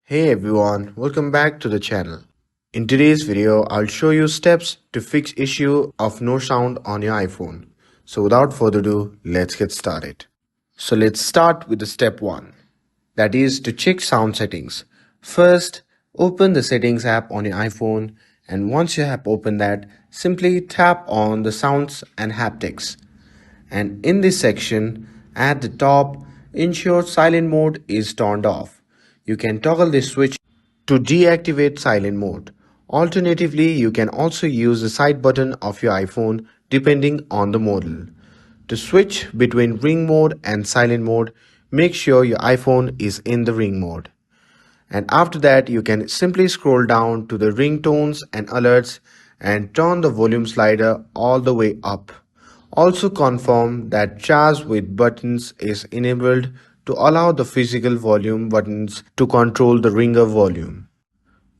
Hey everyone, welcome back to the channel. In today's video, I'll show you steps to fix issue of no sound on your iPhone. So without further ado, let's get started. So let's start with the step 1. That is to check sound settings. First, open the settings app on your iPhone, and once you have opened that, simply tap on the sounds and haptics. And in this section, at the top, ensure silent mode is turned off. You can toggle this switch to deactivate silent mode. Alternatively, you can also use the side button of your iPhone depending on the model. To switch between ring mode and silent mode, make sure your iPhone is in the ring mode. And after that, you can simply scroll down to the ringtones and alerts and turn the volume slider all the way up. Also confirm that charge with buttons is enabled to allow the physical volume buttons to control the ringer volume.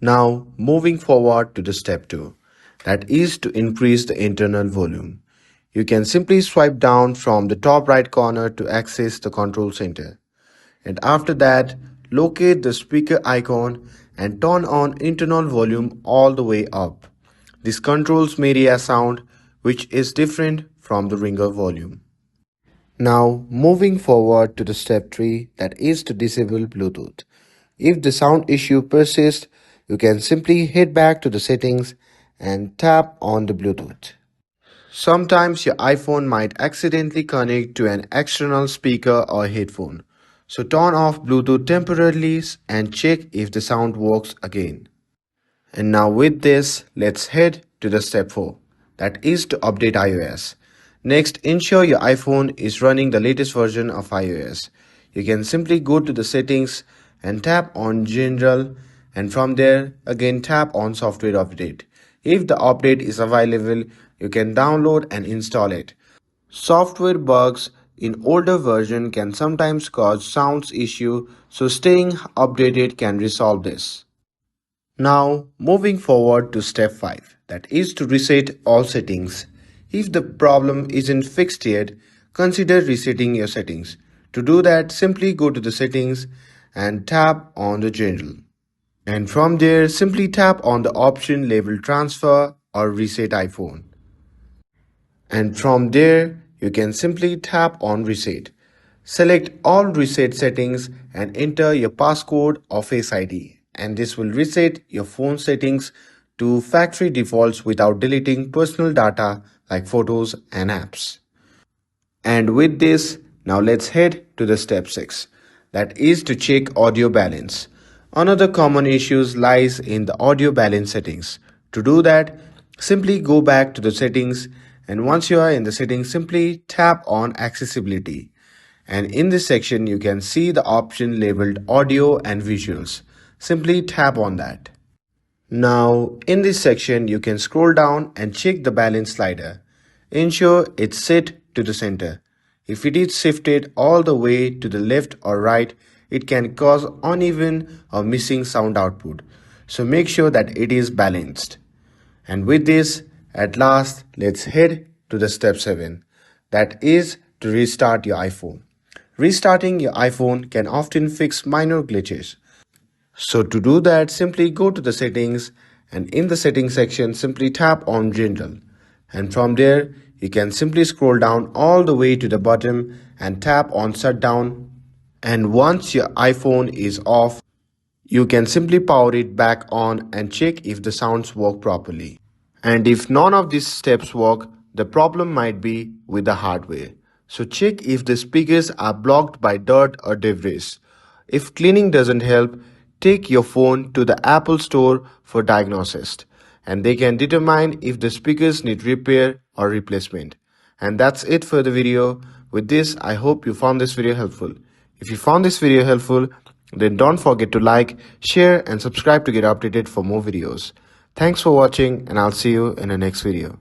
Now moving forward to the step 2, that is to increase the internal volume. You can simply swipe down from the top right corner to access the control center. And after that, locate the speaker icon and turn on internal volume all the way up. This controls media sound, which is different from the ringer volume. Now moving forward to the step 3, that is to disable Bluetooth. If the sound issue persists, you can simply head back to the settings and tap on the Bluetooth. Sometimes your iPhone might accidentally connect to an external speaker or headphone. So turn off Bluetooth temporarily and check if the sound works again. And now with this, let's head to the step 4, that is to update iOS. Next, ensure your iPhone is running the latest version of iOS. You can simply go to the settings and tap on General, and from there again tap on Software Update. If the update is available, you can download and install it. Software bugs in older version can sometimes cause sounds issue, so staying updated can resolve this. Now moving forward to step 5, that is to reset all settings. If the problem isn't fixed yet, consider resetting your settings. To do that, simply go to the settings and tap on the General. And from there, simply tap on the option labeled Transfer or Reset iPhone. And from there, you can simply tap on Reset. Select all reset settings and enter your passcode or Face ID. And this will reset your phone settings to factory defaults without deleting personal data like photos and apps. And with this, now let's head to the step 6, that is to check audio balance. Another common issue lies in the audio balance settings. To do that, simply go back to the settings, and once you are in the settings, simply tap on accessibility. And in this section, you can see the option labeled audio and visuals. Simply tap on that. Now, in this section, you can scroll down and check the balance slider. Ensure it's set to the center. If it is shifted all the way to the left or right, it can cause uneven or missing sound output. So make sure that it is balanced. And with this, at last, let's head to the step 7. That is to restart your iPhone. Restarting your iPhone can often fix minor glitches. So to do that, simply go to the settings, and in the settings section, simply tap on General. And from there, you can simply scroll down all the way to the bottom and tap on Shutdown. And once your iPhone is off, you can simply power it back on and check if the sounds work properly. And if none of these steps work, the problem might be with the hardware. So check if the speakers are blocked by dirt or debris. If cleaning doesn't help, take your phone to the Apple Store for diagnosis, and they can determine if the speakers need repair or replacement. And that's it for the video. With this, I hope you found this video helpful. If you found this video helpful, then don't forget to like, share and subscribe to get updated for more videos. Thanks for watching, and I'll see you in the next video.